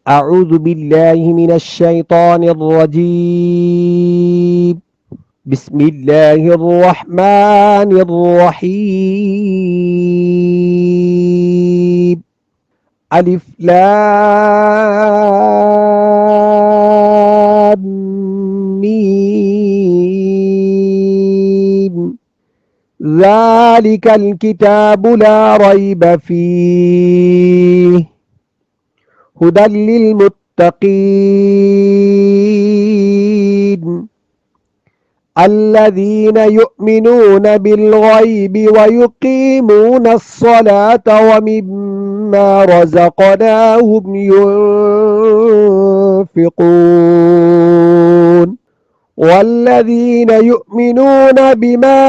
أعوذ بالله من الشيطان الرجيم. بسم الله الرحمن الرحيم. ألف لام ميم. ذلك الكتاب لا ريب فيه هدى للمتقين الذين يؤمنون بالغيب ويقيمون الصلاة ومما رزقناهم ينفقون والذين يؤمنون بما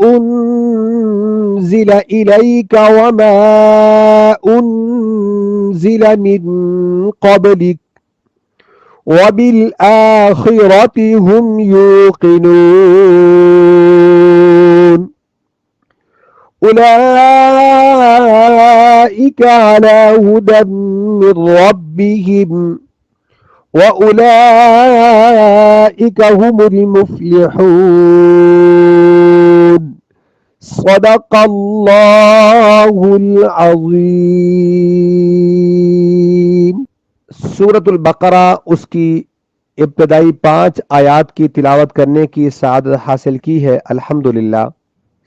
أنزل إليك وما أنزل من قبلك وبالآخرة هم يوقنون أولئك على هدى من ربهم وأولئك هم المفلحون. صدق الله العظیم. سورۃ البقرہ اس کی ابتدائی 5 آیات کی تلاوت کرنے کی سعادت حاصل کی ہے الحمدللہ.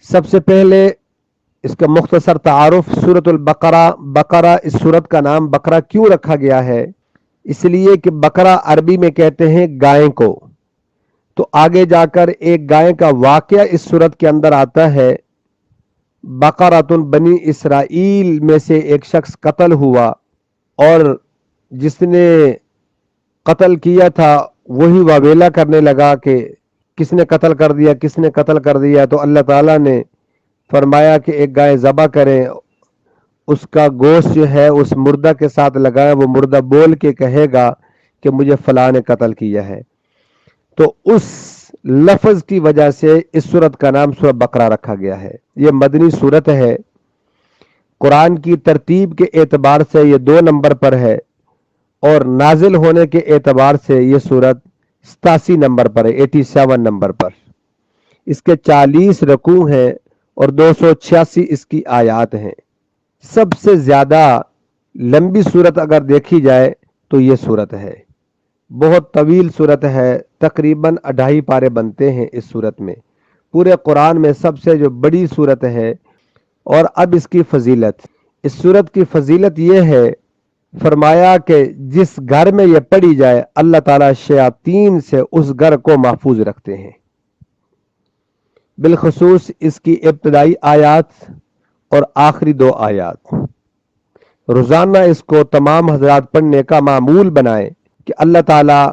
سب سے پہلے اس کا مختصر تعارف. سورۃ البقرہ، بقرہ اس سورت کا نام بقرہ کیوں رکھا گیا ہے؟ اس لیے کہ بقرہ عربی میں کہتے ہیں گائے کو. تو آگے جا کر ایک گائے کا واقعہ اس سورت کے اندر آتا ہے. بقرۃ بنی اسرائیل میں سے ایک شخص قتل ہوا اور جس نے قتل کیا تھا وہی واویلا کرنے لگا کہ کس نے قتل کر دیا، کس نے قتل کر دیا. تو اللہ تعالیٰ نے فرمایا کہ ایک گائے ذبح کریں، اس کا گوشت جو ہے اس مردہ کے ساتھ لگائیں، وہ مردہ بول کے کہے گا کہ مجھے فلاں نے قتل کیا ہے. تو اس لفظ کی وجہ سے اس سورت کا نام سورۃ بقرہ رکھا گیا ہے. یہ مدنی سورت ہے. قرآن کی ترتیب کے اعتبار سے یہ 2 نمبر پر ہے اور نازل ہونے کے اعتبار سے یہ سورت 87 نمبر پر ہے، 87 نمبر پر. اس کے 40 رکوع ہیں اور 286 اس کی آیات ہیں. سب سے زیادہ لمبی سورت اگر دیکھی جائے تو یہ سورت ہے. بہت طویل سورت ہے، تقریباً 2.5 پارے بنتے ہیں اس سورت میں. پورے قرآن میں سب سے جو بڑی سورت ہے. اور اب اس کی فضیلت، اس سورت کی فضیلت یہ ہے، فرمایا کہ جس گھر میں یہ پڑھی جائے اللہ تعالیٰ شیاطین سے اس گھر کو محفوظ رکھتے ہیں. بالخصوص اس کی ابتدائی آیات اور آخری 2 آیات روزانہ اس کو تمام حضرات پڑھنے کا معمول بنائیں کہ اللہ تعالیٰ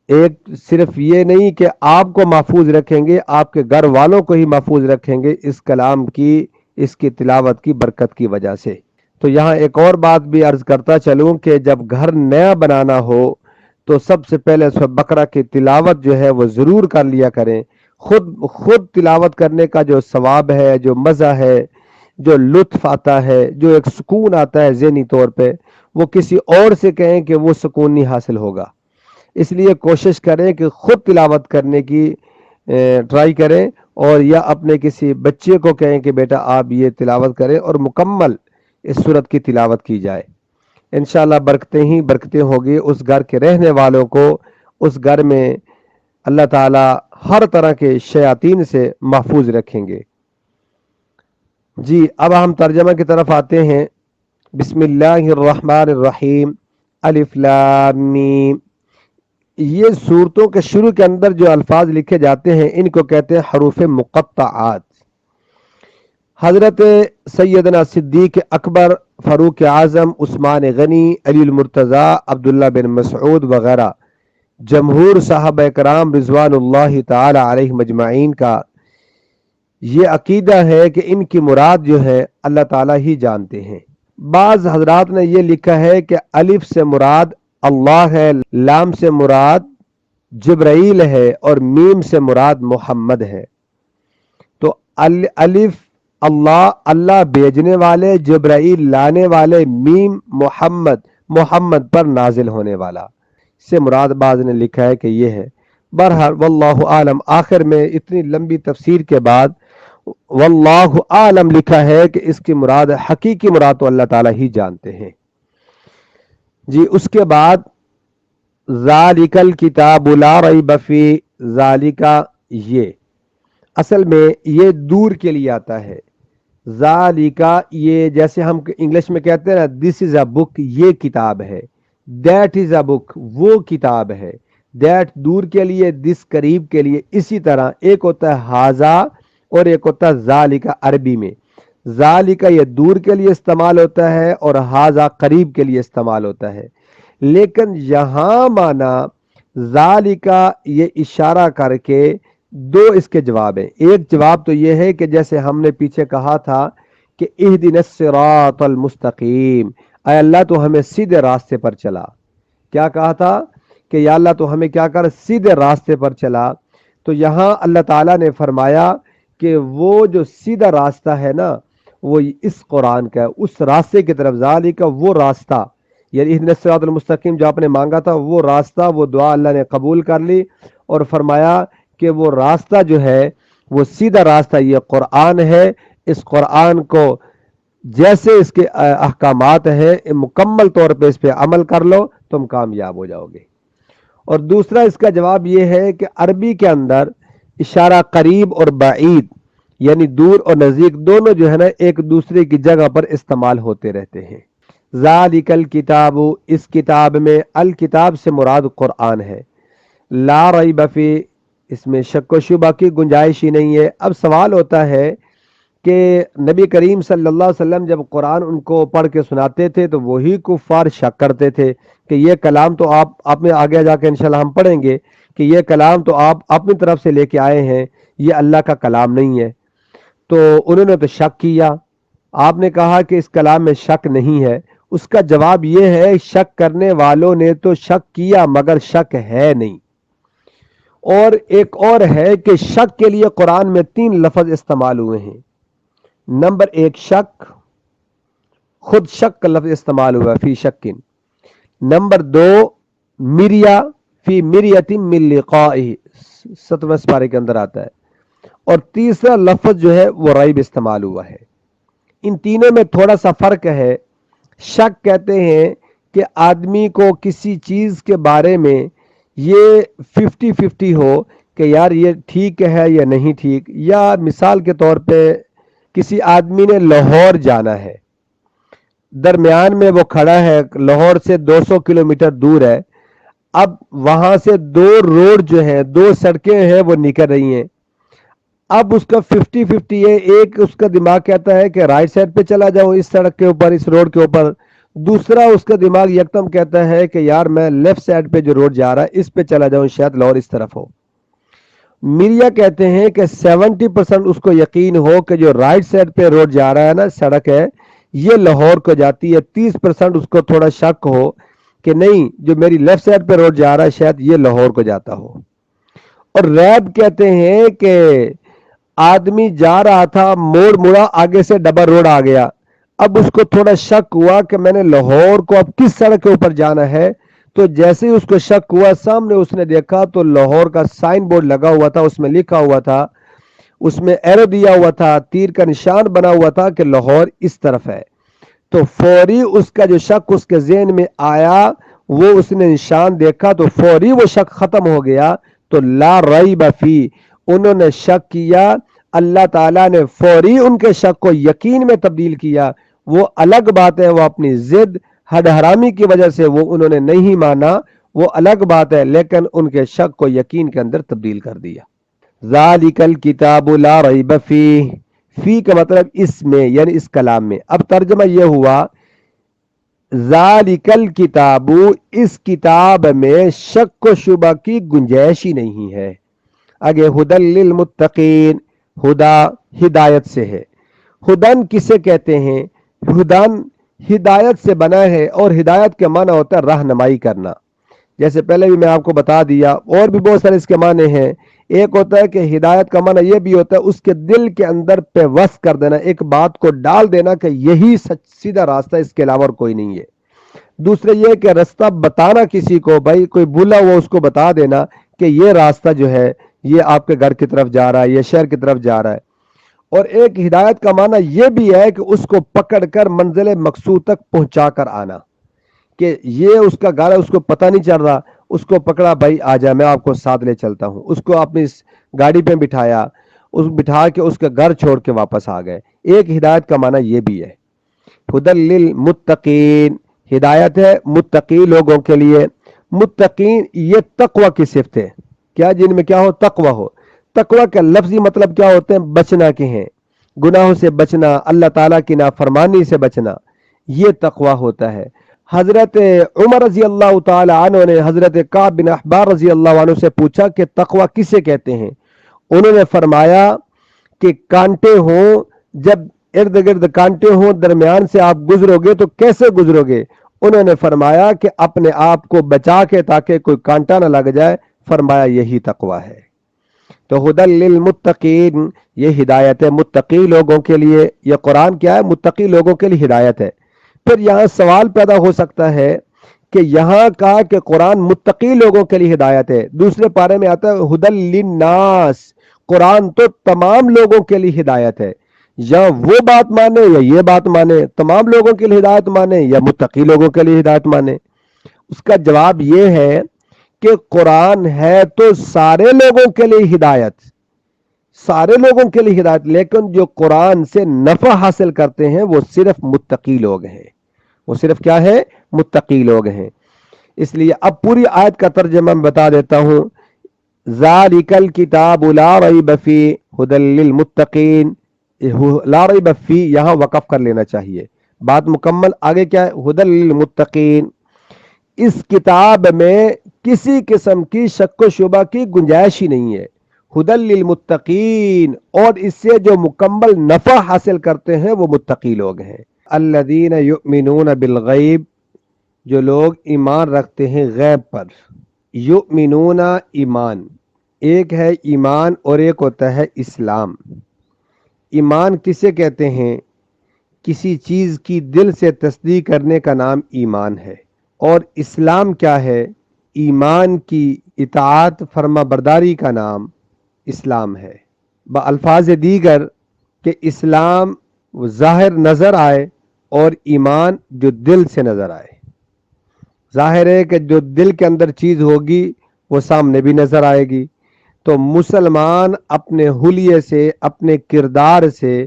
ایک صرف یہ نہیں کہ آپ کو محفوظ رکھیں گے، آپ کے گھر والوں کو ہی محفوظ رکھیں گے اس کلام کی، اس کی تلاوت کی برکت کی وجہ سے. تو یہاں ایک اور بات بھی عرض کرتا چلوں کہ جب گھر نیا بنانا ہو تو سب سے پہلے سورۃ بقرہ کی تلاوت جو ہے وہ ضرور کر لیا کریں. خود تلاوت کرنے کا جو ثواب ہے، جو مزہ ہے، جو لطف آتا ہے، جو ایک سکون آتا ہے ذہنی طور پہ، وہ کسی اور سے کہیں کہ وہ سکون نہیں حاصل ہوگا. اس لیے کوشش کریں کہ خود تلاوت کرنے کی ٹرائی کریں، اور یا اپنے کسی بچے کو کہیں کہ بیٹا آپ یہ تلاوت کریں اور مکمل اس سورت کی تلاوت کی جائے. انشاءاللہ برکتیں ہی برکتیں ہوگی. اس گھر کے رہنے والوں کو اس گھر میں اللہ تعالی ہر طرح کے شیاطین سے محفوظ رکھیں گے. جی اب ہم ترجمہ کی طرف آتے ہیں. بسم اللہ الرحمن الرحیم. الف لام میم. یہ سورتوں کے شروع کے اندر جو الفاظ لکھے جاتے ہیں ان کو کہتے ہیں حروف مقطعات. حضرت سیدنا صدیق اکبر، فاروق اعظم، عثمان غنی، علی المرتضیٰ، عبداللہ بن مسعود وغیرہ جمہور صحابہ کرام رضوان اللہ تعالی علیہ مجمعین کا یہ عقیدہ ہے کہ ان کی مراد جو ہے اللہ تعالیٰ ہی جانتے ہیں. بعض حضرات نے یہ لکھا ہے کہ الف سے مراد اللہ ہے، لام سے مراد جبرائیل ہے اور میم سے مراد محمد ہے. تو الف اللہ، اللہ بھیجنے والے، جبرائیل لانے والے، میم محمد محمد پر نازل ہونے والا، اس سے مراد بعض نے لکھا ہے کہ یہ ہے۔ بہرحال واللہ عالم، آخر میں اتنی لمبی تفسیر کے بعد واللہ عالم لکھا ہے کہ اس کی مراد حقیقی مراد تو اللہ تعالیٰ ہی جانتے ہیں جی۔ اس کے بعد ذالک الکتاب لا ریب فیہ، ذالکا یہ اصل میں یہ دور کے لیے آتا ہے۔ ذالکا یہ جیسے ہم انگلش میں کہتے ہیں نا دس از اے بک، یہ کتاب ہے، دیٹ از اے بک وہ کتاب ہے، دیٹ دور کے لیے، دس قریب کے لیے۔ اسی طرح ایک ہوتا ہے ہاذا اور ایک ہوتا ہے ذالکا عربی میں، ذالکا یہ دور کے لیے استعمال ہوتا ہے اور ہاذا قریب کے لیے استعمال ہوتا ہے، لیکن یہاں مانا ذالکا یہ اشارہ کر کے دو اس کے جواب ہیں۔ ایک جواب تو یہ ہے کہ جیسے ہم نے پیچھے کہا تھا کہ اہدنا الصراط المستقیم، اے اللہ تو ہمیں سیدھے راستے پر چلا۔ کیا کہا تھا کہ یا اللہ تو ہمیں کیا کر، سیدھے راستے پر چلا۔ تو یہاں اللہ تعالیٰ نے فرمایا کہ وہ جو سیدھا راستہ ہے نا وہ اس قرآن کا ہے، اس راستے کی طرف، ذالکا وہ راستہ، یعنی اہدنا الصراط المستقیم جو آپ نے مانگا تھا وہ راستہ، وہ دعا اللہ نے قبول کر لی اور فرمایا کہ وہ راستہ جو ہے وہ سیدھا راستہ یہ قرآن ہے، اس قرآن کو جیسے اس کے احکامات ہیں مکمل طور پہ اس پہ عمل کر لو تم کامیاب ہو جاؤ گے۔ اور دوسرا اس کا جواب یہ ہے کہ عربی کے اندر اشارہ قریب اور بعید یعنی دور اور نزدیک دونوں جو ہے نا ایک دوسرے کی جگہ پر استعمال ہوتے رہتے ہیں۔ ذالک الکتاب، اس کتاب میں، الکتاب سے مراد قرآن ہے، لا ریب فیہ اس میں شک و شبہ کی گنجائش ہی نہیں ہے۔ اب سوال ہوتا ہے کہ نبی کریم صلی اللہ علیہ وسلم جب قرآن ان کو پڑھ کے سناتے تھے تو وہی کفار شک کرتے تھے کہ یہ کلام تو آپ میں آگے جا کے انشاءاللہ ہم پڑھیں گے کہ یہ کلام تو آپ اپنی طرف سے لے کے آئے ہیں، یہ اللہ کا کلام نہیں ہے۔ تو انہوں نے تو شک کیا، آپ نے کہا کہ اس کلام میں شک نہیں ہے۔ اس کا جواب یہ ہے شک کرنے والوں نے تو شک کیا مگر شک ہے نہیں۔ اور ایک اور ہے کہ شک کے لیے قرآن میں 3 لفظ استعمال ہوئے ہیں۔ نمبر 1 شک، خود شک کا لفظ استعمال ہوا فی شکن۔ نمبر 2 مریا، فی مریت من لقائہ، 7ویں سپارے کے اندر آتا ہے۔ اور تیسرا لفظ جو ہے وہ ریب استعمال ہوا ہے۔ ان تینوں میں تھوڑا سا فرق ہے۔ شک کہتے ہیں کہ آدمی کو کسی چیز کے بارے میں یہ 50-50 ہو کہ یار یہ ٹھیک ہے یا نہیں ٹھیک، یا مثال کے طور پہ کسی آدمی نے لاہور جانا ہے، درمیان میں وہ کھڑا ہے، لاہور سے 200 کلومیٹر دور ہے، اب وہاں سے 2 روڈ جو ہیں، 2 سڑکیں ہیں وہ نکل رہی ہیں، اب اس کا 50-50 ہے۔ ایک اس کا دماغ کہتا ہے کہ رائٹ سائڈ پہ چلا جاؤں اس سڑک کے اوپر، اس روڈ کے اوپر، دوسرا اس کا دماغ یکدم کہتا ہے کہ یار میں لیفٹ سائڈ پہ جو روڈ جا رہا ہے اس پہ چلا جاؤں، شاید لاہور اس طرف ہو۔ میریا کہتے ہیں کہ 70% اس کو یقین ہو کہ جو رائٹ سائڈ پہ روڈ جا رہا ہے نا، سڑک ہے، یہ لاہور کو جاتی ہے، 30% اس کو تھوڑا شک ہو کہ نہیں جو میری لیفٹ سائڈ پہ روڈ جا رہا ہے شاید یہ لاہور کو جاتا ہو۔ اور ریب کہتے ہیں کہ آدمی جا رہا تھا، موڑ مڑا، آگے سے ڈبل روڈ آ گیا، اب اس کو تھوڑا شک ہوا کہ میں نے لاہور کو اب کس سڑک کے اوپر جانا ہے، تو جیسے ہی اس کو شک ہوا سامنے اس نے دیکھا تو لاہور کا سائن بورڈ لگا ہوا تھا، اس میں لکھا ہوا تھا، اس میں ایرو دیا ہوا تھا، تیر کا نشان بنا ہوا تھا کہ لاہور اس طرف ہے۔ تو فوری اس کا جو شک اس کے ذہن میں آیا، وہ اس نے نشان دیکھا تو فوری وہ شک ختم ہو گیا۔ تو لا ریب فی، انہوں نے شک کیا، اللہ تعالیٰ نے فوری ان کے شک کو یقین میں تبدیل کیا۔ وہ الگ بات ہے، وہ اپنی ضد حد حرامی کی وجہ سے وہ انہوں نے نہیں مانا، وہ الگ بات ہے، لیکن ان کے شک کو یقین کے اندر تبدیل کر دیا۔ ذالک الکتاب لا ریب فیہ، فی کا مطلب اس میں یعنی اس کلام میں۔ اب ترجمہ یہ ہوا ذالک الکتاب، اس کتاب میں شک و شبہ کی گنجائش ہی نہیں ہے۔ آگے ہدی للمتقین، ہدا ہدایت سے ہے۔ ہدن کسے کہتے ہیں؟ ہدن ہدایت سے بنا ہے، اور ہدایت کے معنی ہوتا ہے رہنمائی کرنا۔ جیسے پہلے بھی میں آپ کو بتا دیا، اور بھی بہت سارے اس کے معنی ہیں۔ ایک ہوتا ہے کہ ہدایت کا معنی یہ بھی ہوتا ہے اس کے دل کے اندر پہ وس کر دینا، ایک بات کو ڈال دینا کہ یہی سیدھا راستہ، اس کے علاوہ اور کوئی نہیں ہے۔ دوسرے یہ کہ راستہ بتانا کسی کو، بھائی کوئی بھولا ہوا اس کو بتا دینا کہ یہ راستہ جو ہے یہ آپ کے گھر کی طرف جا رہا ہے، یہ شہر کی طرف جا رہا ہے۔ اور ایک ہدایت کا معنی یہ بھی ہے کہ اس کو پکڑ کر منزل مقصود تک پہنچا کر آنا، کہ یہ اس کا گھر ہے، اس کو پتہ نہیں چل رہا، اس کو پکڑا، بھائی آ جا میں آپ کو ساتھ لے چلتا ہوں، اس کو اپنی گاڑی پہ بٹھایا، اس بٹھا کے اس کا گھر چھوڑ کے واپس آ گئے۔ ایک ہدایت کا معنی یہ بھی ہے۔ ہدی للمتقین، ہدایت ہے متقی لوگوں کے لیے۔ متقین یہ تقوی کی صفت ہے، کیا جن میں کیا ہو؟ تقوی ہو۔ تقوی کا لفظی مطلب کیا ہوتے ہیں؟ بچنا کے ہیں، گناہوں سے بچنا، اللہ تعالیٰ کی نافرمانی سے بچنا، یہ تقوی ہوتا ہے۔ حضرت عمر رضی اللہ تعالی عنہ نے حضرت کعب بن احبار رضی اللہ عنہ سے پوچھا کہ تقوی کسے کہتے ہیں؟ انہوں نے فرمایا کہ کانٹے ہوں، جب ارد گرد کانٹے ہوں، درمیان سے آپ گزرو گے تو کیسے گزرو گے؟ انہوں نے فرمایا کہ اپنے آپ کو بچا کے تاکہ کوئی کانٹا نہ لگ جائے، فرمایا یہی تقوی ہے۔ تو ہدی للمتقین یہ ہدایت ہے متقی لوگوں کے لیے۔ یہ قرآن کیا ہے؟ متقی لوگوں کے لیے ہدایت ہے۔ پھر یہاں سوال پیدا ہو سکتا ہے کہ یہاں کہا کہ قرآن متقی لوگوں کے لیے ہدایت ہے، دوسرے پارے میں آتا ہے ہدی للناس، قرآن تو تمام لوگوں کے لیے ہدایت ہے۔ یا وہ بات مانے یا یہ بات مانے، تمام لوگوں کے لیے ہدایت مانے یا متقی لوگوں کے لیے ہدایت مانے؟ اس کا جواب یہ ہے کہ قرآن ہے تو سارے لوگوں کے لیے ہدایت، سارے لوگوں کے لیے ہدایت، لیکن جو قرآن سے نفع حاصل کرتے ہیں وہ صرف متقی لوگ ہیں، وہ صرف کیا ہے؟ متقی لوگ ہیں۔ اس لیے اب پوری آیت کا ترجمہ میں بتا دیتا ہوں۔ ذالک الکتاب لا ریب فیہ ھدی للمتقین، لا ریب فیہ یہاں وقف کر لینا چاہیے، بات مکمل۔ آگے کیا ہے؟ ھدی للمتقین، اس کتاب میں کسی قسم کی شک و شبہ کی گنجائش ہی نہیں ہے۔ ھدی للمتقین، اور اس سے جو مکمل نفع حاصل کرتے ہیں وہ متقی لوگ ہیں۔ الذین یؤمنون بالغیب، جو لوگ ایمان رکھتے ہیں غیب پر۔ یؤمنون ایمان، ایک ہے ایمان اور ایک ہوتا ہے اسلام۔ ایمان کسے کہتے ہیں؟ کسی چیز کی دل سے تصدیق کرنے کا نام ایمان ہے۔ اور اسلام کیا ہے؟ ایمان کی اطاعت فرما برداری کا نام اسلام ہے۔ بالفاظ دیگر کہ اسلام ظاہر نظر آئے اور ایمان جو دل سے نظر آئے۔ ظاہر ہے کہ جو دل کے اندر چیز ہوگی وہ سامنے بھی نظر آئے گی۔ تو مسلمان اپنے حلیے سے، اپنے کردار سے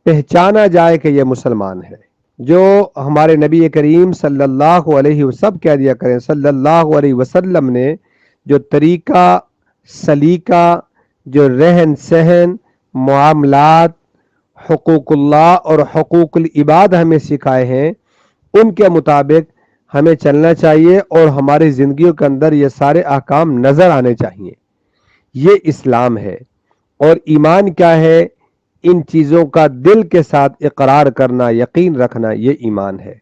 پہچانا جائے کہ یہ مسلمان ہے۔ جو ہمارے نبی کریم صلی اللہ علیہ وسلم کہہ دیا کریں صلی اللہ علیہ وسلم نے جو طریقہ، سلیقہ، جو رہن سہن، معاملات، حقوق اللہ اور حقوق العباد ہمیں سکھائے ہیں، ان کے مطابق ہمیں چلنا چاہیے اور ہماری زندگیوں کے اندر یہ سارے احکام نظر آنے چاہیے۔ یہ اسلام ہے۔ اور ایمان کیا ہے؟ ان چیزوں کا دل کے ساتھ اقرار کرنا، یقین رکھنا، یہ ایمان ہے۔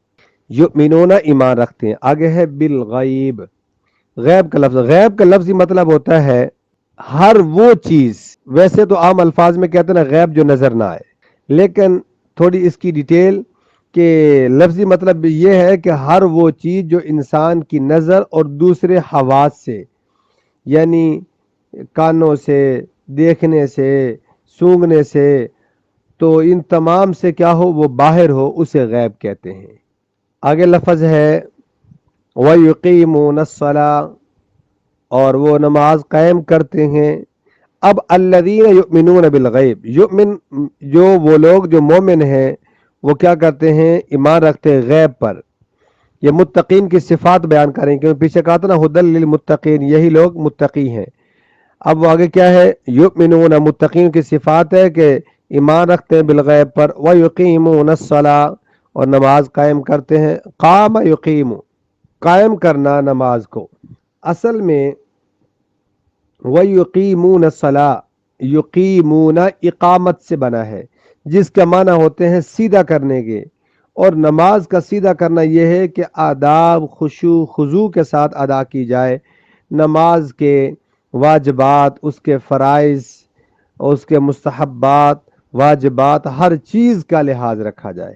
یؤمنون ایمان رکھتے ہیں۔ آگے ہے بالغیب، غیب کا لفظ، غیب کا لفظی مطلب ہوتا ہے ہر وہ چیز، ویسے تو عام الفاظ میں کہتے ہیں نا غیب جو نظر نہ آئے، لیکن تھوڑی اس کی ڈیٹیل کہ لفظی مطلب یہ ہے کہ ہر وہ چیز جو انسان کی نظر اور دوسرے حواس سے، یعنی کانوں سے، دیکھنے سے، سونگھنے سے، تو ان تمام سے کیا ہو؟ وہ باہر ہو، اسے غیب کہتے ہیں۔ آگے لفظ ہے وَيُقِيمُونَ الصَّلَاةَ، اور وہ نماز قائم کرتے ہیں۔ اب الذین یؤمنون بالغیب، یؤمن جو وہ لوگ جو مومن ہیں وہ کیا کرتے ہیں؟ ایمان رکھتے ہیں غیب پر۔ یہ متقین کی صفات بیان کریں، کیونکہ پیچھے کہا تھا نا ھدی للمتقین، یہی لوگ متقی ہیں۔ اب وہ آگے کیا ہے؟ یؤمنون، متقین کی صفات ہے کہ ایمان رکھتے ہیں بالغیب پر، وَيُقِيمُونَ الصَّلَاةَ، اور نماز قائم کرتے ہیں۔ قام یقیم، قائم کرنا نماز کو، اصل میں وَيُقِيمُونَ الصَّلَاةَ، یقیمون اقامت سے بنا ہے، جس کا معنی ہوتے ہیں سیدھا کرنے کے۔ اور نماز کا سیدھا کرنا یہ ہے کہ آداب، خشوع خضوع کے ساتھ ادا کی جائے۔ نماز کے واجبات، اس کے فرائض، اس کے مستحبات، واجبات، ہر چیز کا لحاظ رکھا جائے۔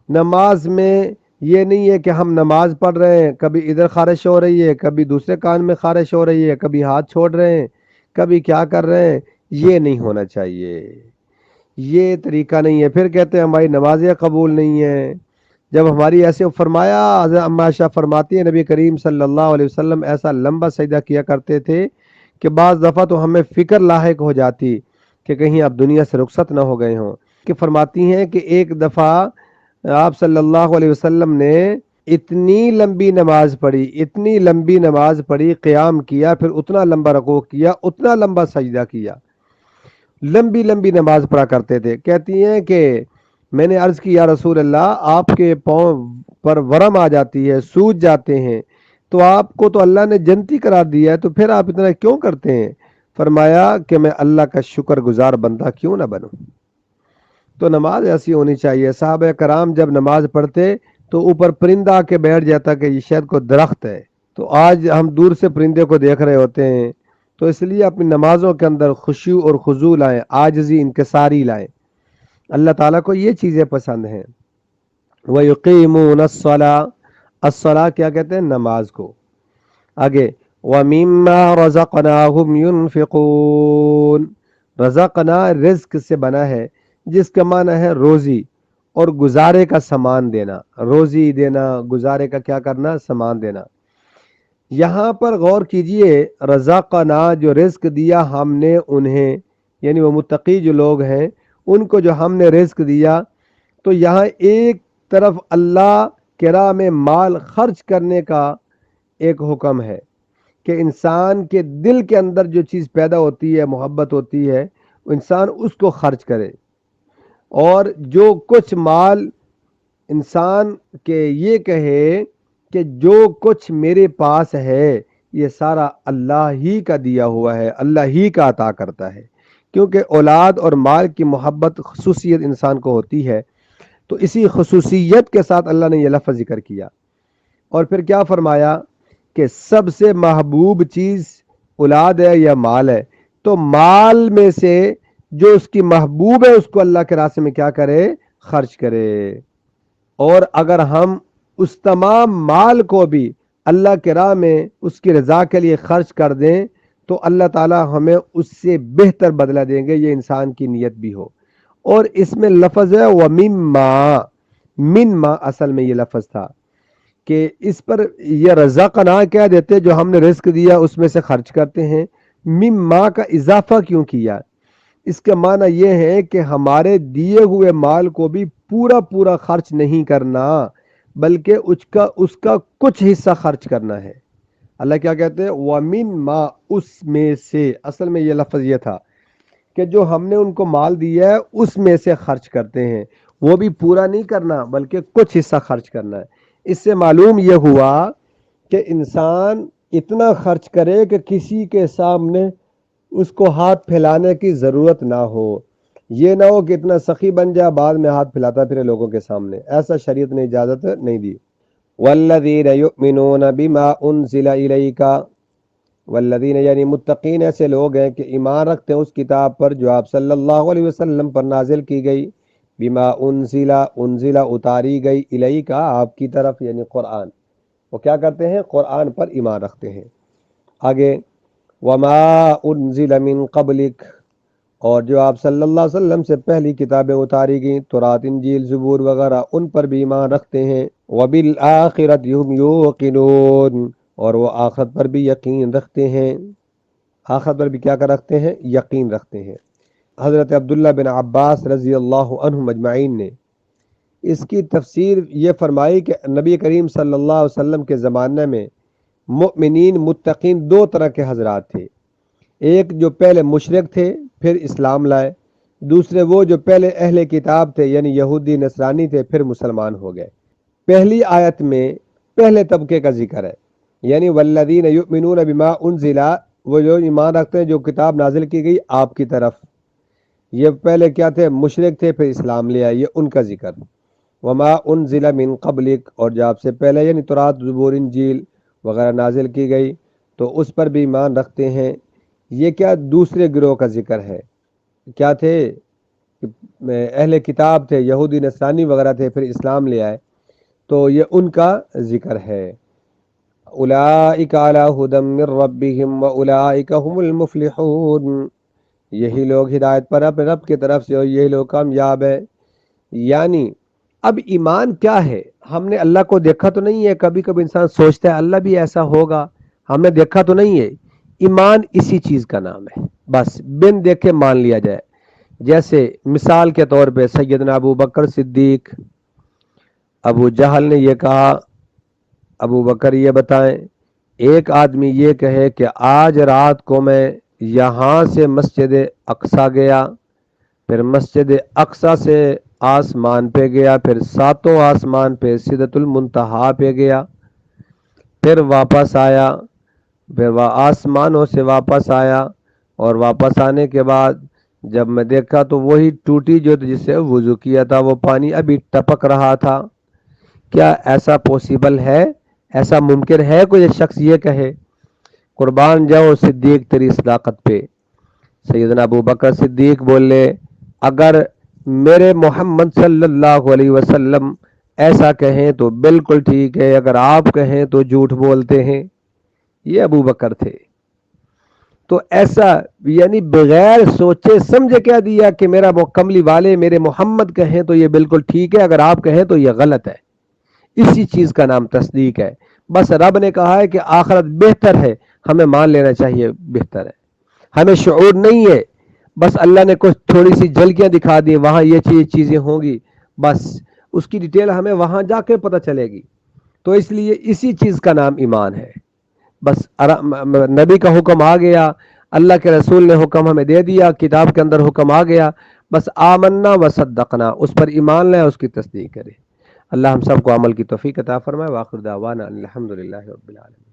نماز میں یہ نہیں ہے کہ ہم نماز پڑھ رہے ہیں، کبھی ادھر خارش ہو رہی ہے، کبھی دوسرے کان میں خارش ہو رہی ہے، کبھی ہاتھ چھوڑ رہے ہیں، کبھی کیا کر رہے ہیں، یہ نہیں ہونا چاہیے، یہ طریقہ نہیں ہے۔ پھر کہتے ہیں ہماری نمازیں قبول نہیں ہیں۔ جب ہماری ایسے فرمایا، حضرت اما عائشہ فرماتی ہے نبی کریم صلی اللہ علیہ وسلم ایسا لمبا سجدہ کیا کرتے تھے کہ بعض دفعہ تو ہمیں فکر لاحق ہو جاتی کہ کہیں اب دنیا سے رخصت نہ ہو گئے ہوں۔ کہ فرماتی ہیں کہ ایک دفعہ آپ صلی اللہ علیہ وسلم نے اتنی لمبی نماز پڑھی، اتنی لمبی نماز پڑھی، قیام کیا، پھر اتنا لمبا رکوع کیا، اتنا لمبا سجدہ کیا، لمبی لمبی نماز پڑھا کرتے تھے۔ کہتی ہیں کہ میں نے عرض کی یا رسول اللہ، آپ کے پاؤں پر ورم آ جاتی ہے، سوج جاتے ہیں، تو آپ کو تو اللہ نے جنتی قرار دیا ہے، تو پھر آپ اتنا کیوں کرتے ہیں؟ فرمایا کہ میں اللہ کا شکر گزار بندہ کیوں نہ بنوں۔ تو نماز ایسی ہونی چاہیے۔ صحابہ کرام جب نماز پڑھتے تو اوپر پرندہ آ کے بیٹھ جاتا کہ یہ شاید کوئی درخت ہے، تو آج ہم دور سے پرندے کو دیکھ رہے ہوتے ہیں۔ تو اس لیے اپنی نمازوں کے اندر خشوع اور خضوع لائیں، عاجزی انکساری لائیں۔ اللہ تعالیٰ کو یہ چیزیں پسند ہیں۔ وَيُقِيمُونَ الصَّلَاةَ، الصلاۃ کیا کہتے ہیں؟ نماز کو۔ آگے وَمِمَّا رَزَقْنَاهُمْ يُنْفِقُونَ، رزقنا رزق سے بنا ہے جس کا معنی ہے روزی اور گزارے کا سامان دینا، روزی دینا، گزارے کا کیا کرنا؟ سامان دینا۔ یہاں پر غور کیجئے، رزقنا جو رزق دیا ہم نے انہیں، یعنی وہ متقی جو لوگ ہیں ان کو جو ہم نے رزق دیا، تو یہاں ایک طرف اللہ کی راہ میں مال خرچ کرنے کا ایک حکم ہے کہ انسان کے دل کے اندر جو چیز پیدا ہوتی ہے، محبت ہوتی ہے، انسان اس کو خرچ کرے، اور جو کچھ مال انسان کے یہ کہے کہ جو کچھ میرے پاس ہے یہ سارا اللہ ہی کا دیا ہوا ہے، اللہ ہی کا عطا کرتا ہے، کیونکہ اولاد اور مال کی محبت خصوصیت انسان کو ہوتی ہے، تو اسی خصوصیت کے ساتھ اللہ نے یہ لفظ ذکر کیا۔ اور پھر کیا فرمایا کہ سب سے محبوب چیز اولاد ہے یا مال ہے، تو مال میں سے جو اس کی محبوب ہے اس کو اللہ کے راستے میں کیا کرے؟ خرچ کرے۔ اور اگر ہم اس تمام مال کو بھی اللہ کے راہ میں اس کی رضا کے لیے خرچ کر دیں تو اللہ تعالی ہمیں اس سے بہتر بدلہ دیں گے، یہ انسان کی نیت بھی ہو۔ اور اس میں لفظ ہے وَمِمَّا، من ما اصل میں یہ لفظ تھا کہ اس پر یہ رزقنا کہہ دیتے، جو ہم نے رزق دیا اس میں سے خرچ کرتے ہیں، مما کا اضافہ کیوں کیا؟ اس کا معنی یہ ہے کہ ہمارے دیے ہوئے مال کو بھی پورا پورا خرچ نہیں کرنا، بلکہ اس کا کچھ حصہ خرچ کرنا ہے۔ اللہ کیا کہتے ہیں؟ وَمِن ما، اس میں سے، اصل میں یہ لفظ یہ تھا کہ جو ہم نے ان کو مال دیا ہے اس میں سے خرچ کرتے ہیں، وہ بھی پورا نہیں کرنا بلکہ کچھ حصہ خرچ کرنا ہے۔ اس سے معلوم یہ ہوا کہ انسان اتنا خرچ کرے کہ کسی کے سامنے اس کو ہاتھ پھیلانے کی ضرورت نہ ہو، یہ نہ ہو کہ اتنا سخی بن جائے بعد میں ہاتھ پھیلاتا پھرے لوگوں کے سامنے، ایسا شریعت نے اجازت نہیں دی۔ والذین یؤمنون بما انزل الیک، والذین یعنی متقین ایسے لوگ ہیں کہ ایمان رکھتے ہیں اس کتاب پر جو آپ صلی اللہ علیہ وسلم پر نازل کی گئی، بما انزل اتاری گئی، الیک آپ کی طرف، یعنی قرآن، وہ کیا کرتے ہیں؟ قرآن پر ایمان رکھتے ہیں۔ آگے وما انزل من قبلک، اور جو آپ صلی اللہ علیہ وسلم سے پہلی کتابیں اتاری گئیں، تورات، انجیل، زبور وغیرہ، ان پر بھی ایمان رکھتے ہیں۔ وبالآخرۃ هم یوقنون، اور وہ آخرت پر بھی یقین رکھتے ہیں، آخرت پر بھی کیا کر رکھتے ہیں؟ یقین رکھتے ہیں۔ حضرت عبداللہ بن عباس رضی اللہ عنہ مجمعین نے اس کی تفسیر یہ فرمائی کہ نبی کریم صلی اللہ علیہ وسلم کے زمانے میں مؤمنین متقین دو طرح کے حضرات تھے، ایک جو پہلے مشرک تھے پھر اسلام لائے، دوسرے وہ جو پہلے اہل کتاب تھے یعنی یہودی نصرانی تھے پھر مسلمان ہو گئے۔ پہلی آیت میں پہلے طبقے کا ذکر ہے، یعنی والذین یؤمنون بما انزل، وہ جو ایمان رکھتے ہیں جو کتاب نازل کی گئی آپ کی طرف، یہ پہلے کیا تھے؟ مشرک تھے، پھر اسلام لے آئے، یہ ان کا ذکر۔ وما انزل من قبلک، اور جو آپ سے پہلے یعنی تورات، زبور، انجیل وغیرہ نازل کی گئی تو اس پر بھی ایمان رکھتے ہیں، یہ کیا؟ دوسرے گروہ کا ذکر ہے۔ کیا تھے؟ اہل کتاب تھے، یہودی نصرانی وغیرہ تھے، پھر اسلام لے آئے، تو یہ ان کا ذکر ہے. اولئک علی ھدی من ربہم واولئک ھم المفلحون. یہی لوگ ہدایت پر اپنے رب کی طرف سے اور یہی لوگ کامیاب ہیں. یعنی اب ایمان کیا ہے؟ ہم نے اللہ کو دیکھا تو نہیں ہے. کبھی کبھی انسان سوچتا ہے اللہ بھی ایسا ہوگا، ہم نے دیکھا تو نہیں ہے. ایمان اسی چیز کا نام ہے، بس بن دیکھے مان لیا جائے. جیسے مثال کے طور پہ سیدنا ابو بکر صدیق، ابو جہل نے یہ کہا ابو بکر یہ بتائیں، ایک آدمی یہ کہے کہ آج رات کو میں یہاں سے مسجد اقصی گیا، پھر مسجد اقصی سے آسمان پہ گیا، پھر ساتوں آسمان پہ سدرۃ المنتہا پہ گیا، پھر واپس آیا، پھر وہ آسمانوں سے واپس آیا، اور واپس آنے کے بعد جب میں دیکھا تو وہی ٹوٹی جو جس سے وضو کیا تھا وہ پانی ابھی ٹپک رہا تھا. کیا ایسا پوسیبل ہے؟ ایسا ممکن ہے کوئی شخص یہ کہے؟ قربان جاؤ صدیق تیری صداقت پہ. سیدنا ابو بکر صدیق بولے اگر میرے محمد صلی اللہ علیہ وسلم ایسا کہیں تو بالکل ٹھیک ہے، اگر آپ کہیں تو جھوٹ بولتے ہیں. یہ ابو بکر تھے. تو ایسا یعنی بغیر سوچے سمجھے کیا دیا کہ میرا کملی والے میرے محمد کہیں تو یہ بالکل ٹھیک ہے، اگر آپ کہیں تو یہ غلط ہے. اسی چیز کا نام تصدیق ہے. بس رب نے کہا ہے کہ آخرت بہتر ہے، ہمیں مان لینا چاہیے بہتر ہے. ہمیں شعور نہیں ہے، بس اللہ نے کچھ تھوڑی سی جھلکیاں دکھا دی وہاں یہ چیزیں ہوں گی، بس اس کی ڈیٹیل ہمیں وہاں جا کے پتہ چلے گی. تو اس لیے اسی چیز کا نام ایمان ہے. بس نبی کا حکم آ گیا، اللہ کے رسول نے حکم ہمیں دے دیا، کتاب کے اندر حکم آ گیا، بس آمنا و صدقنا، اس پر ایمان لائے، اس کی تصدیق کرے. اللہ ہم سب کو عمل کی توفیق عطا فرمائے. وآخر دعوانا الحمدللہ رب العالمین.